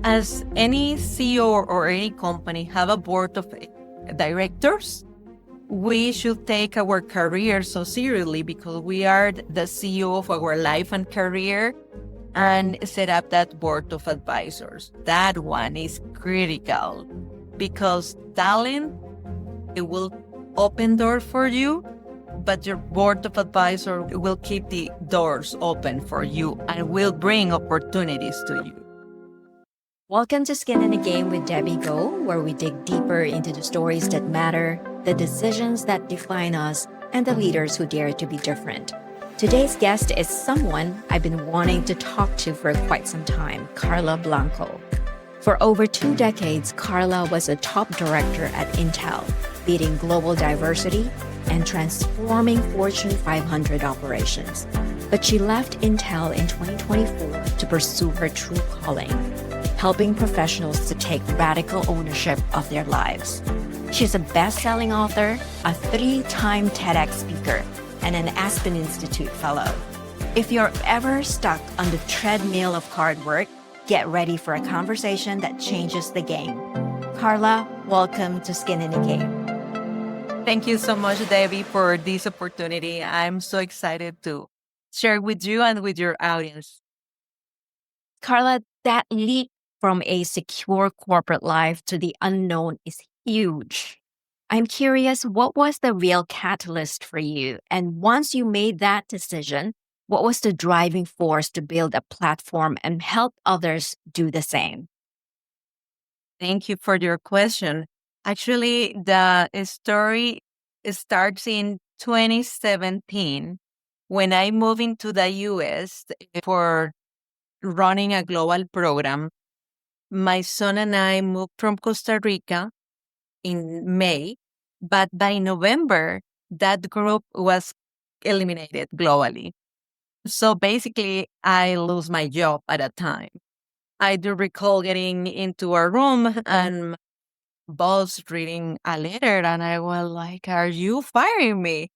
As any CEO or any company have a board of directors, we should take our career so seriously because we are the CEO of our life and career and set up that board of advisors. That one is critical because talent, it will open doors for you, but your board of advisors will keep the doors open for you and will bring opportunities to you. Welcome to Skin in the Game with Debbie Go, where we dig deeper into the stories that matter, the decisions that define us, and the leaders who dare to be different. Today's guest is someone I've been wanting to talk to for quite some time, Karla Blanco. For over 2 decades, Karla was a top director at Intel, leading global diversity and transforming Fortune 500 operations. But she left Intel in 2024 to pursue her true calling, helping professionals to take radical ownership of their lives. She's a best-selling author, a 3-time TEDx speaker, and an Aspen Institute fellow. If you're ever stuck on the treadmill of hard work, get ready for a conversation that changes the game. Karla, welcome to Skin in the Game. Thank you so much, Debbie, for this opportunity. I'm so excited to share with you and with your audience. Karla, that leap from a secure corporate life to the unknown is huge. I'm curious, what was the real catalyst for you? And once you made that decision, what was the driving force to build a platform and help others do the same? Thank you for your question. Actually, the story starts in 2017 when I moved into the US for running a global program. My son and I moved from Costa Rica in May, but by November, that group was eliminated globally. So basically, I lose my job at a time. I do recall getting into a room and my boss reading a letter, and I was like, "Are you firing me?"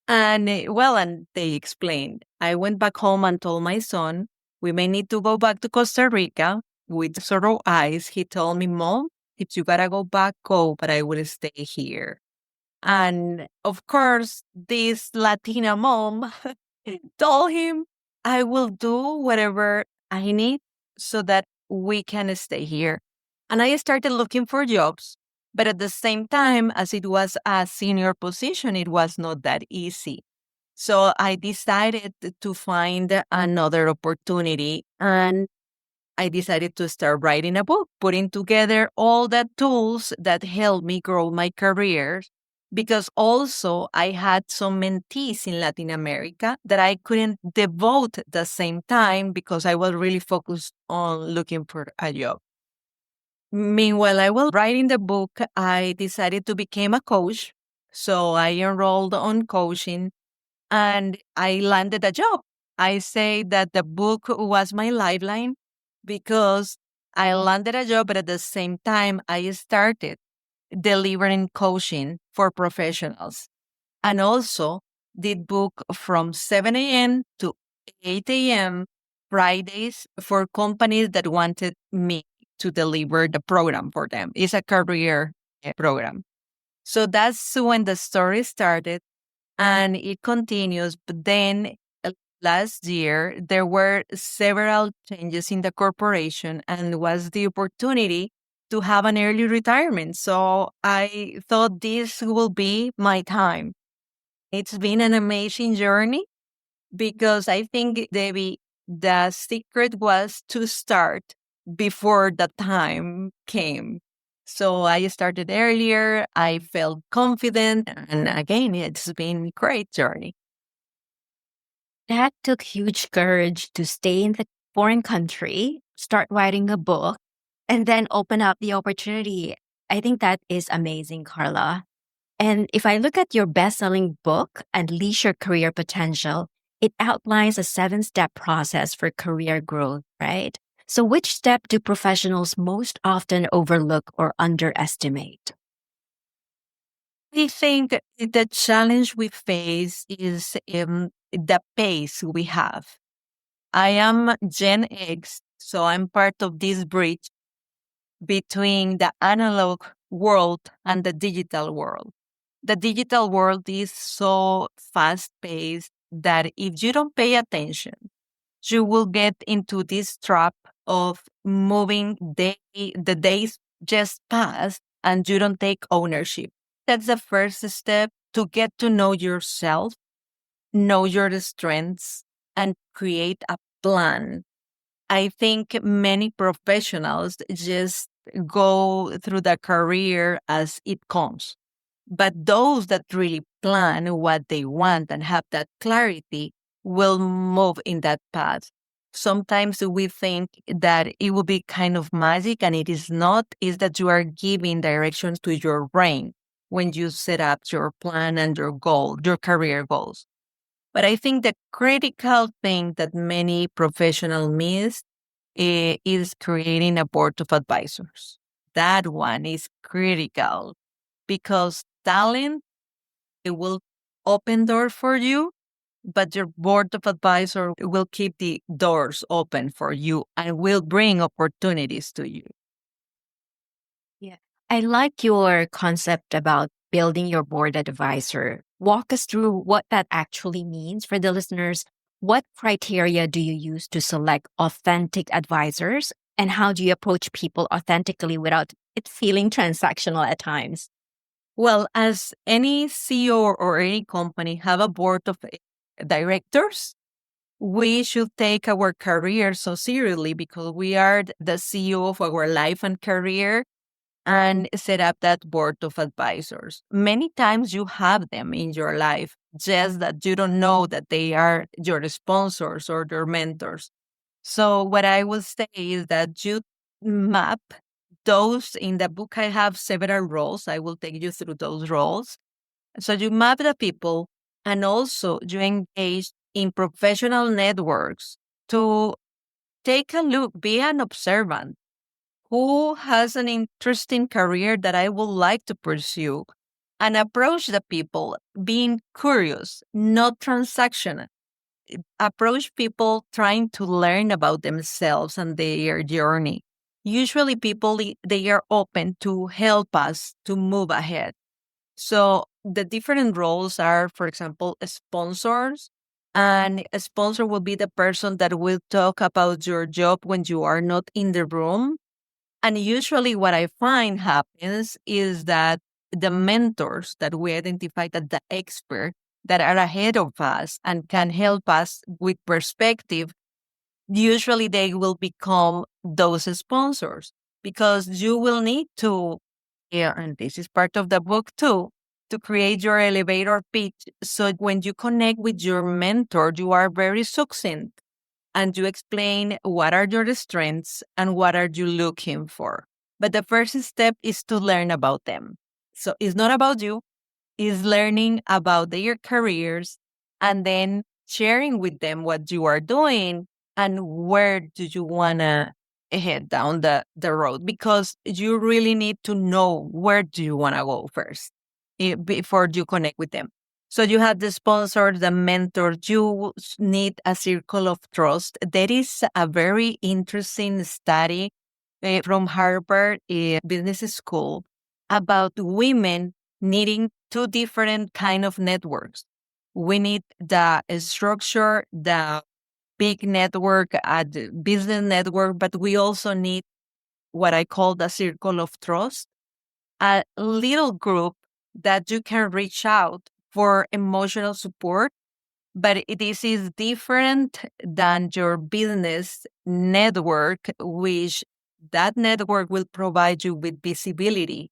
And and they explained. I went back home and told my son, "We may need to go back to Costa Rica." With sorrow eyes, he told me, "Mom, if you gotta go back, go, but I will stay here." And of course, this Latina mom told him, "I will do whatever I need so that we can stay here." And I started looking for jobs. But at the same time, as it was a senior position, it was not that easy. So I decided to find another opportunity, and I decided to start writing a book, putting together all the tools that helped me grow my career. Because also I had some mentees in Latin America that I couldn't devote the same time because I was really focused on looking for a job. Meanwhile, I was writing the book, I decided to become a coach. So I enrolled on coaching and I landed a job. I say that the book was my lifeline because I landed a job, but at the same time, I started delivering coaching for professionals and also did book from 7 a.m. to 8 a.m. Fridays for companies that wanted me to deliver the program for them. It's a career program. So that's when the story started and it continues. But then last year, there were several changes in the corporation and was the opportunity to have an early retirement. So I thought this will be my time. It's been an amazing journey because I think, Debbie, the secret was to start before the time came. So I started earlier. I felt confident. And again, it's been a great journey. That took huge courage to stay in the foreign country, start writing a book, and then open up the opportunity. I think that is amazing, Karla. And if I look at your best-selling book, Unleash Your Career Potential, it outlines a 7-step process for career growth, right? So which step do professionals most often overlook or underestimate? I think the challenge we face is the pace we have. I am Gen X, so I'm part of this bridge between the analog world and the digital world. The digital world is so fast paced that if you don't pay attention, you will get into this trap of moving the days just pass and you don't take ownership. That's the first step to get to know yourself, know your strengths, and create a plan. I think many professionals just go through the career as it comes. But those that really plan what they want and have that clarity will move in that path. Sometimes we think that it will be kind of magic, and it is not, is that you are giving directions to your brain when you set up your plan and your goal, your career goals. But I think the critical thing that many professionals miss is creating a board of advisors. That one is critical because talent, it will open doors for you, but your board of advisor will keep the doors open for you and will bring opportunities to you. Yeah. I like your concept about building your board advisor. Walk us through what that actually means for the listeners. What criteria do you use to select authentic advisors? And how do you approach people authentically without it feeling transactional at times? Well, as any CEO or any company have a board of directors, we should take our career so seriously because we are the CEO of our life and career and set up that board of advisors. Many times you have them in your life, just that you don't know that they are your sponsors or your mentors. So, what I will say is that you map those. In the book. I have several roles. I will take you through those roles. So, you map the people and also you engage in professional networks to take a look, be an observant. Who has an interesting career that I would like to pursue? And approach the people being curious, not transactional. Approach people trying to learn about themselves and their journey. Usually, people they are open to help us to move ahead. So the different roles are, for example, sponsors. And a sponsor will be the person that will talk about your job when you are not in the room. And usually, what I find happens is that the mentors that we identify that the expert that are ahead of us and can help us with perspective, usually they will become those sponsors because you will need to, yeah, and this is part of the book too, to create your elevator pitch. So when you connect with your mentor, you are very succinct and you explain what are your strengths and what are you looking for. But the first step is to learn about them. So it's not about you, it's learning about their careers and then sharing with them what you are doing and where do you want to head down the road because you really need to know where do you want to go first before you connect with them. So you have the sponsor, the mentor. You need a circle of trust. There is a very interesting study from Harvard Business School about women needing two different kind of networks. We need the structure, the big network, the business network, but we also need what I call the circle of trust, a little group that you can reach out for emotional support. But this is different than your business network, which that network will provide you with visibility,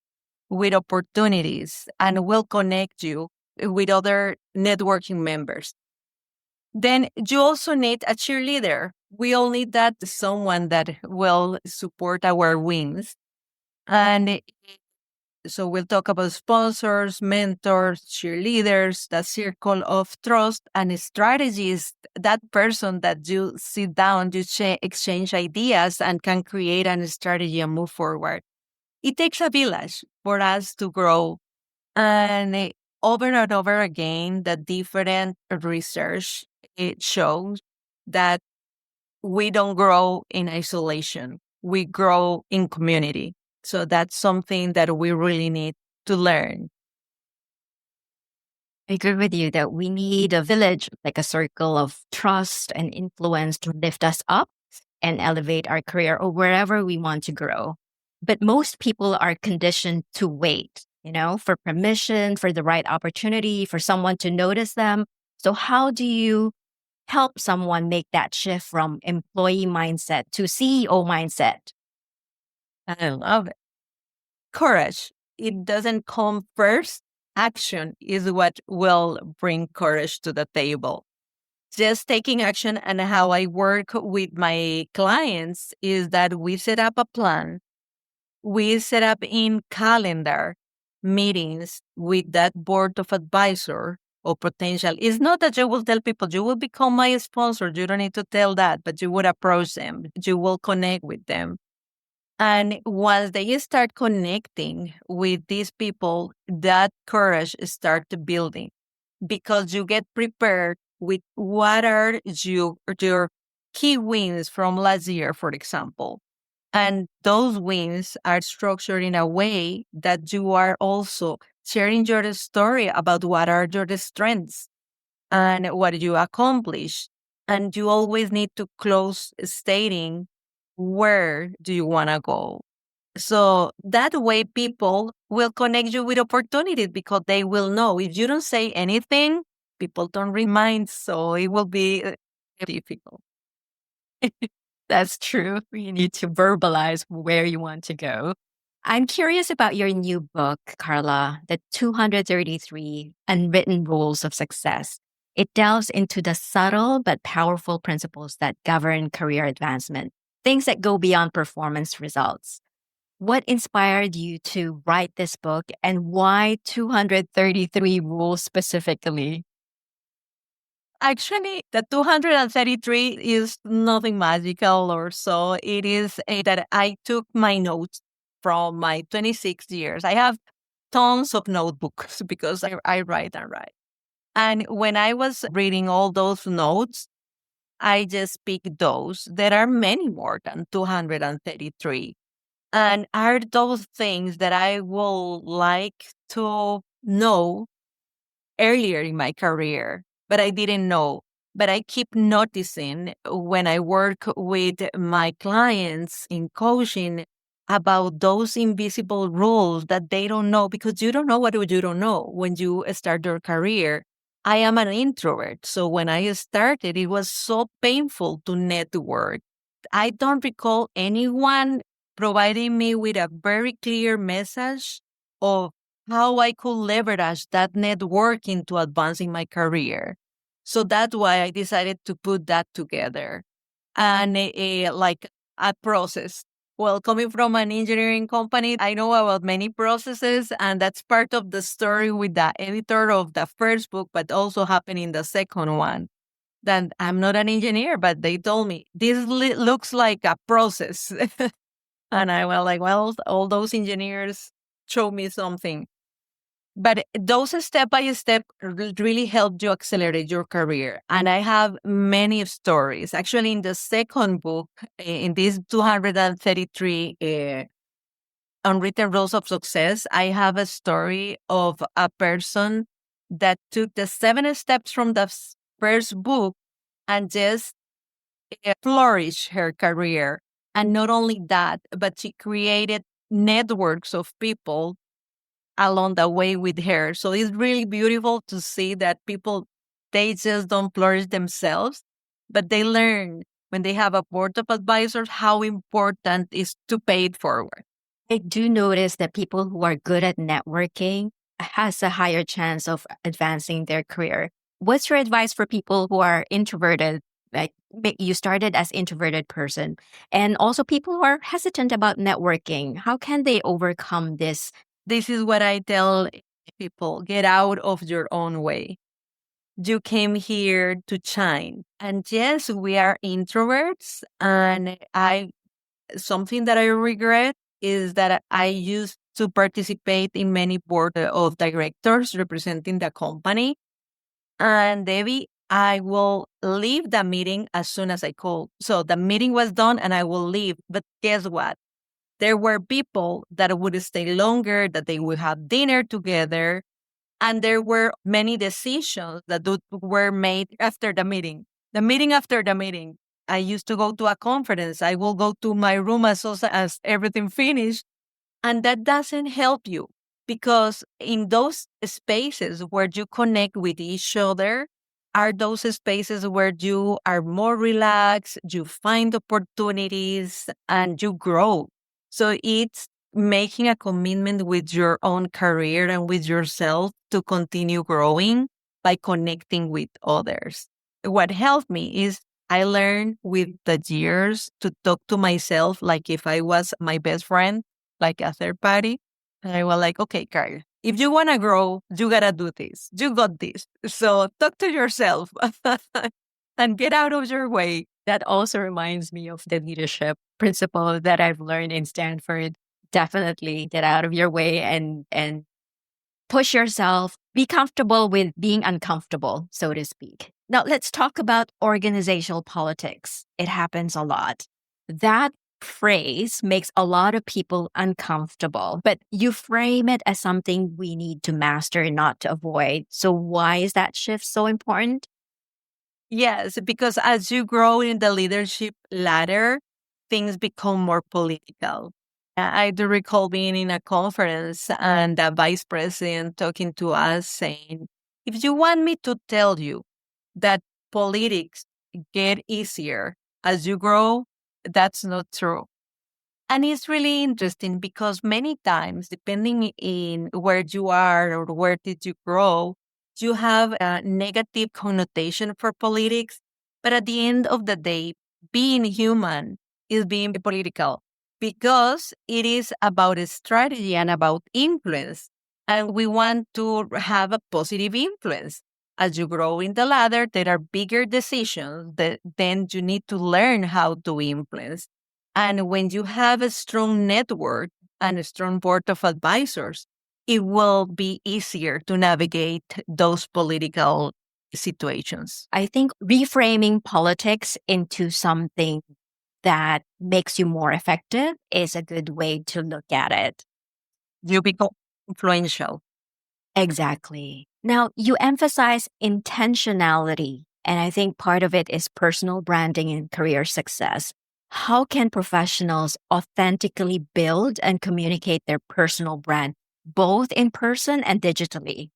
with opportunities, and will connect you with other networking members. Then you also need a cheerleader. We all need that someone that will support our wins. And so we'll talk about sponsors, mentors, cheerleaders, the circle of trust and strategies. That person that you sit down, you exchange ideas and can create a strategy and move forward. It takes a village for us to grow. And over and over again, the different research, it shows that we don't grow in isolation. we grow in community. So that's something that we really need to learn. I agree with you that we need a village, like a circle of trust and influence to lift us up and elevate our career or wherever we want to grow. But most people are conditioned to wait, for permission, for the right opportunity, for someone to notice them. So, how do you help someone make that shift from employee mindset to CEO mindset? I love it. Courage. It doesn't come first. Action is what will bring courage to the table. Just taking action, and how I work with my clients is that we set up a plan. We set up in calendar meetings with that board of advisor or potential. It's not that you will tell people you will become my sponsor. You don't need to tell that, but you would approach them. You will connect with them. And once they start connecting with these people, that courage start building because you get prepared with what are your key wins from last year, for example. And those wins are structured in a way that you are also sharing your story about what are your strengths and what you accomplish. And you always need to close stating where do you want to go. So that way people will connect you with opportunities because they will know. If you don't say anything, people don't remind. So it will be difficult. That's true. You need to verbalize where you want to go. I'm curious about your new book, Karla, The 233 Unwritten Rules of Success. It delves into the subtle but powerful principles that govern career advancement, things that go beyond performance results. What inspired you to write this book and why 233 rules specifically? Actually, the 233 is nothing magical or so. It is that I took my notes from my 26 years. I have tons of notebooks because I write and write. And when I was reading all those notes, I just picked those. There are many more than 233. And are those things that I will like to know earlier in my career, but I didn't know. But I keep noticing when I work with my clients in coaching about those invisible rules that they don't know because you don't know what you don't know when you start your career. I am an introvert. So when I started, it was so painful to network. I don't recall anyone providing me with a very clear message of how I could leverage that network into advancing my career. So that's why I decided to put that together and like a process. Well, coming from an engineering company, I know about many processes, and that's part of the story with the editor of the first book, but also happened in the second one. Then I'm not an engineer, but they told me this looks like a process. And I was like, well, all those engineers show me something. But those step by step really help you accelerate your career. And I have many stories. Actually, in the second book, in this 233 Unwritten Rules of Success, I have a story of a person that took the 7 steps from the first book and just flourished her career. And not only that, but she created networks of people along the way with her. So it's really beautiful to see that people, they just don't flourish themselves, but they learn when they have a board of advisors how important is to pay it forward. I do notice that people who are good at networking has a higher chance of advancing their career. What's your advice for people who are introverted? Like you started as introverted person and also people who are hesitant about networking. How can they overcome this? This is what I tell people: get out of your own way. You came here to shine. And yes, we are introverts. And something that I regret is that I used to participate in many board of directors representing the company. And Debbie, I will leave the meeting as soon as I could. So the meeting was done and I will leave. But guess what? There were people that would stay longer, that they would have dinner together. And there were many decisions that were made after the meeting. The meeting after the meeting. I used to go to a conference. I will go to my room as everything finished. And that doesn't help you because in those spaces where you connect with each other are those spaces where you are more relaxed, you find opportunities, and you grow. So it's making a commitment with your own career and with yourself to continue growing by connecting with others. What helped me is I learned with the years to talk to myself like if I was my best friend, like a third party. And I was like, okay, Carl, if you want to grow, you got to do this. You got this. So talk to yourself and get out of your way. That also reminds me of the leadership principle that I've learned in Stanford. Definitely get out of your way and push yourself. Be comfortable with being uncomfortable, so to speak. Now, let's talk about organizational politics. It happens a lot. That phrase makes a lot of people uncomfortable, but you frame it as something we need to master, not to avoid. So, why is that shift so important? Yes, because as you grow in the leadership ladder, things become more political. I do recall being in a conference and the vice president talking to us saying, if you want me to tell you that politics get easier as you grow, that's not true. And it's really interesting because many times, depending in where you are or where did you grow, you have a negative connotation for politics. But at the end of the day, being human is being political because it is about a strategy and about influence. And we want to have a positive influence. As you grow in the ladder, there are bigger decisions that then you need to learn how to influence. And when you have a strong network and a strong board of advisors, it will be easier to navigate those political situations. I think reframing politics into something that makes you more effective is a good way to look at it. You become influential. Exactly. Now, you emphasize intentionality, and I think part of it is personal branding and career success. How can professionals authentically build and communicate their personal brand, both in person and digitally?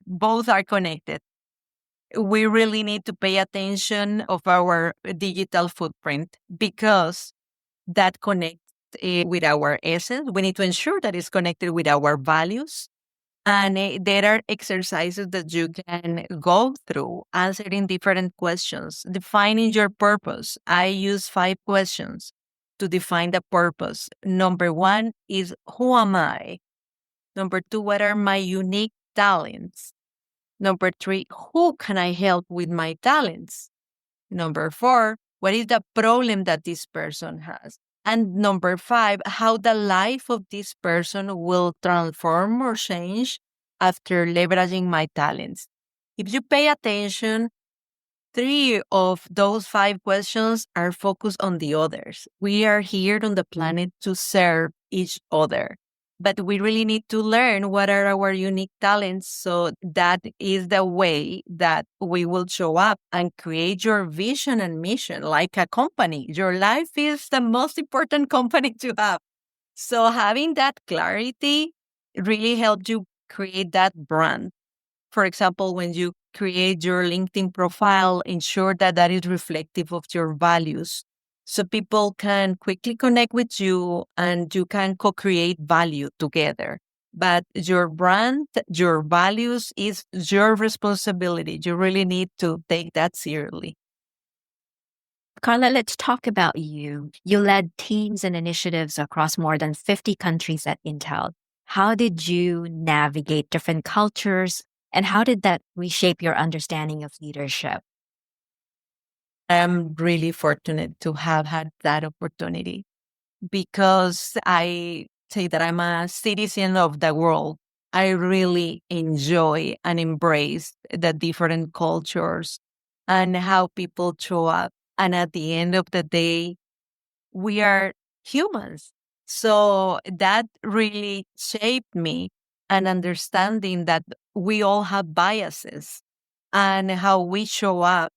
Both are connected. We really need to pay attention of our digital footprint because that connects with our essence. We need to ensure that it's connected with our values. And there are exercises that you can go through, answering different questions, defining your purpose. I use 5 questions to define the purpose. Number 1 is who am I? Number 2, what are my unique talents? Number 3, who can I help with my talents? Number 4, what is the problem that this person has? And number 5, how the life of this person will transform or change after leveraging my talents. If you pay attention, 3 of those 5 questions are focused on the others. We are here on the planet to serve each other, but we really need to learn what are our unique talents. So that is the way that we will show up and create your vision and mission like a company. Your life is the most important company to have. So having that clarity really helps you create that brand. For example, when you create your LinkedIn profile, ensure that that is reflective of your values. So people can quickly connect with you and you can co-create value together. But your brand, your values is your responsibility. You really need to take that seriously. Karla, let's talk about you. You led teams and initiatives across more than 50 countries at Intel. How did you navigate different cultures, and how did that reshape your understanding of leadership? I'm really fortunate to have had that opportunity because I say that I'm a citizen of the world. I really enjoy and embrace the different cultures and how people show up. And at the end of the day, we are humans. So that really shaped me and understanding that we all have biases and how we show up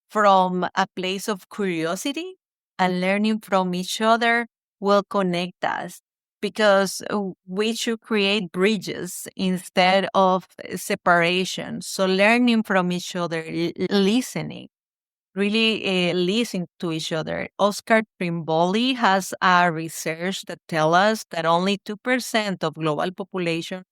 from a place of curiosity and learning from each other will connect us because we should create bridges instead of separation. So learning from each other, listening, really listen to each other. Oscar Trimboli has a research that tell us that only 2% of global population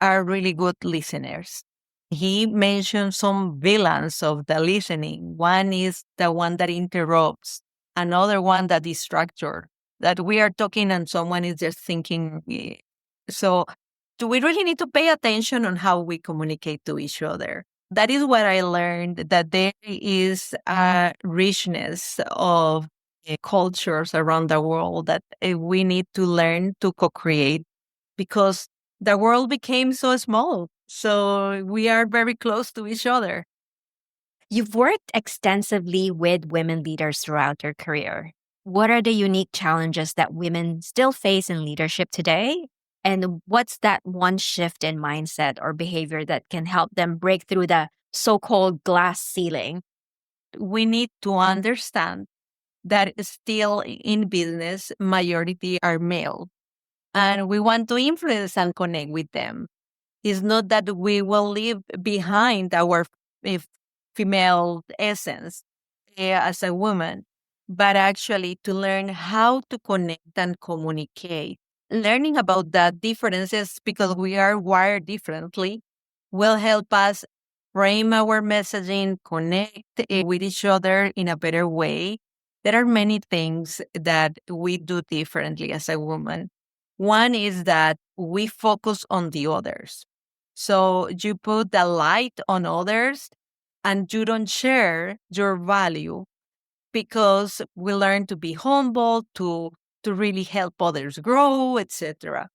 are really good listeners. He mentioned some villains of the listening. One is the one that interrupts, another one that distractor, that we are talking and someone is just thinking. So, do we really need to pay attention on how we communicate to each other? That is what I learned, that there is a richness of cultures around the world that we need to learn to co create because the world became so small. So we are very close to each other. You've worked extensively with women leaders throughout your career. What are the unique challenges that women still face in leadership today? And what's that one shift in mindset or behavior that can help them break through the so called glass ceiling? We need to understand that still in business, majority are male. And we want to influence and connect with them. It's not that we will leave behind our f- female essence as a woman, but actually to learn how to connect and communicate. Learning about the differences because we are wired differently will help us frame our messaging, connect with each other in a better way. There are many things that we do differently as a woman. One is that we focus on the others. So you put the light on others and you don't share your value because we learn to be humble, to really help others grow, etc.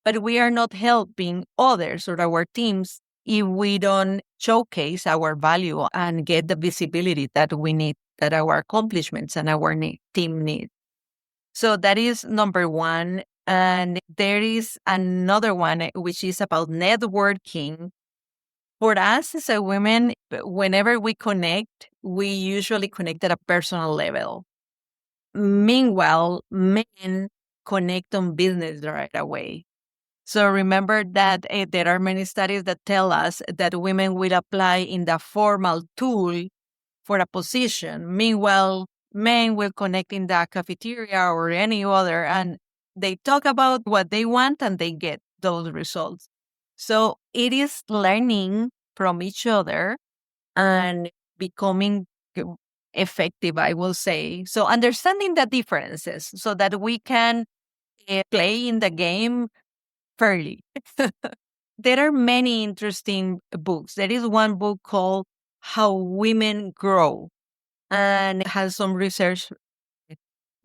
But we are not helping others or our teams if we don't showcase our value and get the visibility that we need, that our accomplishments and our team need. So that is number one. And there is another one, which is about networking. For us as a women, whenever we connect, we usually connect at a personal level. Meanwhile, men connect on business right away. So remember that there are many studies that tell us that women will apply in the formal tool for a position. Meanwhile, men will connect in the cafeteria or any other, and they talk about what they want and they get those results. So it is learning from each other and becoming g- effective, I will say. So understanding the differences so that we can play in the game fairly. There are many interesting books. There is one book called How Women Grow and it has some research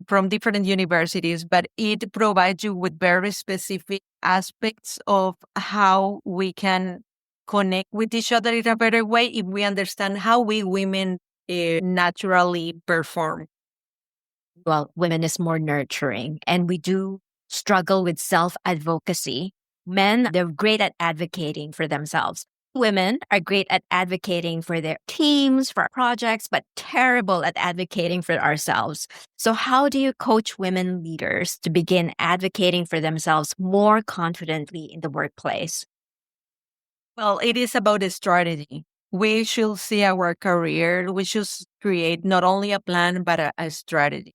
from different universities, but it provides you with very specific aspects of how we can connect with each other in a better way if we understand how we women naturally perform. Well, women is more nurturing, and we do struggle with self advocacy. Men, they're great at advocating for themselves. Women are great at advocating for their teams, for projects, but terrible at advocating for ourselves. So, how do you coach women leaders to begin advocating for themselves more confidently in the workplace? Well, it is about a strategy. We should see our career, we should create not only a plan, but a strategy.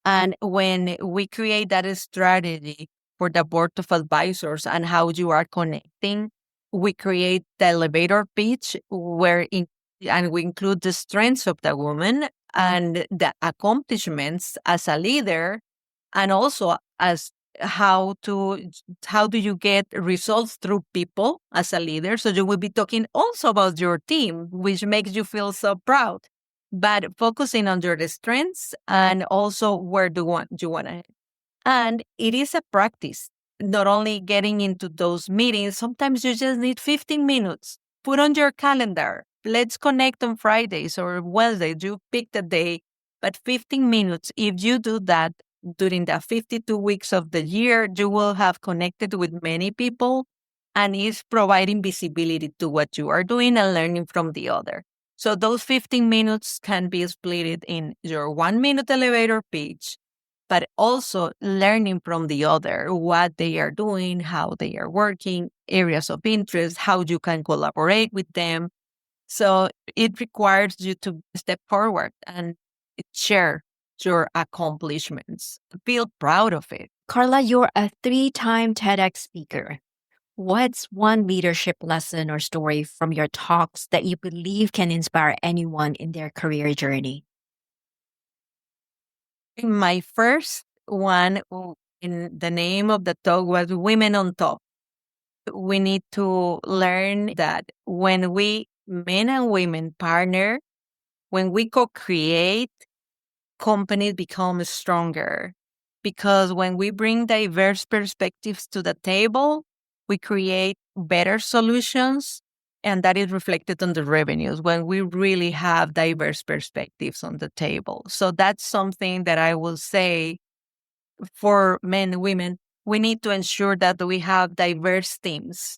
And when we create that strategy for the board of advisors and how you are connecting, we create the elevator pitch and we include the strengths of the woman and the accomplishments as a leader, and also as how do you get results through people as a leader. So you will be talking also about your team, which makes you feel so proud but focusing on your strengths and also where do you want to. And it is a practice. not only getting into those meetings, sometimes you just need 15 minutes. Put on your calendar. Let's connect on Fridays or Wednesdays. You pick the day, but 15 minutes. If you do that during the 52 weeks of the year, you will have connected with many people and is providing visibility to what you are doing and learning from the other. So those 15 minutes can be split in your 1 minute elevator pitch, but also learning from the other, what they are doing, how they are working, areas of interest, how you can collaborate with them. So it requires you to step forward and share your accomplishments. Feel proud of it. Karla, you're a 3-time TEDx speaker. What's one leadership lesson or story from your talks that you believe can inspire anyone in their career journey? My first one in the name of the talk was Women on Top. We need to learn that when we, men and women, partner, when we co create, companies become stronger. Because when we bring diverse perspectives to the table, we create better solutions, and that is reflected on the revenues when we really have diverse perspectives on the table. So that's something that I will say for men and women. We need to ensure that we have diverse teams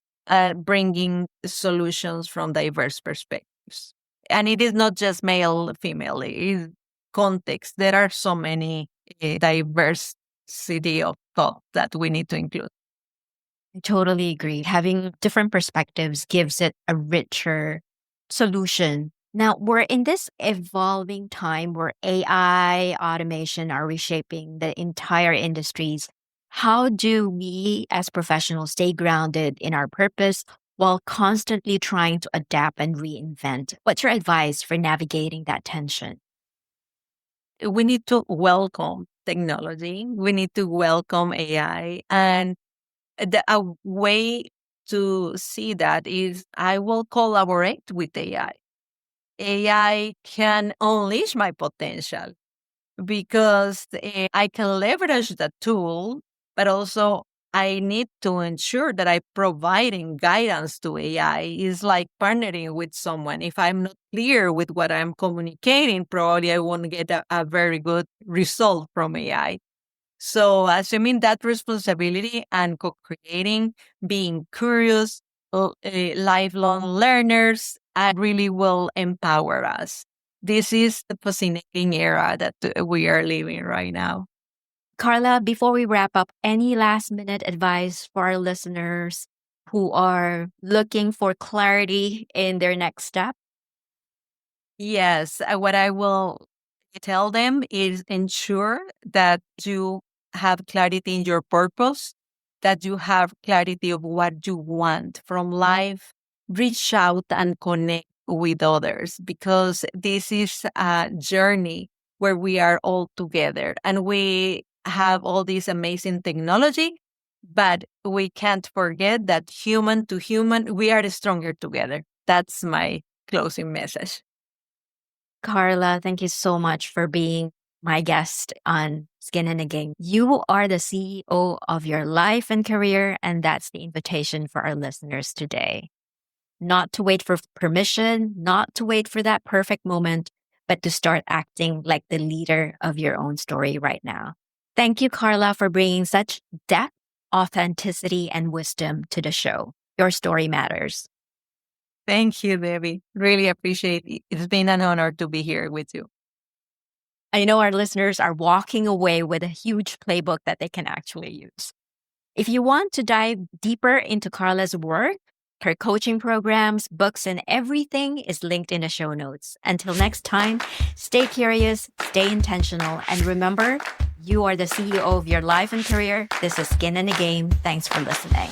bringing solutions from diverse perspectives. And it is not just male, female, it is context. There are so many diversity of thought that we need to include. I totally agree. Having different perspectives gives it a richer solution. Now, we're in this evolving time where AI, automation are reshaping the entire industries. How do we as professionals stay grounded in our purpose while constantly trying to adapt and reinvent? What's your advice for navigating that tension? We need to welcome technology. We need to welcome AI. And a way to see that is I will collaborate with AI. AI can unleash my potential because I can leverage the tool, but also I need to ensure that I providing guidance to AI is like partnering with someone. If I'm not clear with what I'm communicating, probably I won't get a very good result from AI. So assuming that responsibility and co-creating, being curious, lifelong learners, really will empower us. This is the fascinating era that we are living right now. Karla, before we wrap up, any last minute advice for our listeners who are looking for clarity in their next step? Yes, what I will tell them is ensure that you have clarity in your purpose, that you have clarity of what you want from life. Reach out and connect with others because this is a journey where we are all together and we have all this amazing technology, but we can't forget that human to human, we are stronger together. That's my closing message. Karla, thank you so much for being my guest on Skin in the Game. You are the CEO of your life and career, and that's the invitation for our listeners today. Not to wait for permission, not to wait for that perfect moment, but to start acting like the leader of your own story right now. Thank you, Karla, for bringing such depth, authenticity, and wisdom to the show. Your story matters. Thank you, Debbie. Really appreciate it. It's been an honor to be here with you. I know our listeners are walking away with a huge playbook that they can actually use. If you want to dive deeper into Karla's work, her coaching programs, books, and everything is linked in the show notes. Until next time, stay curious, stay intentional, and remember, you are the CEO of your life and career. This is Skin in the Game. Thanks for listening.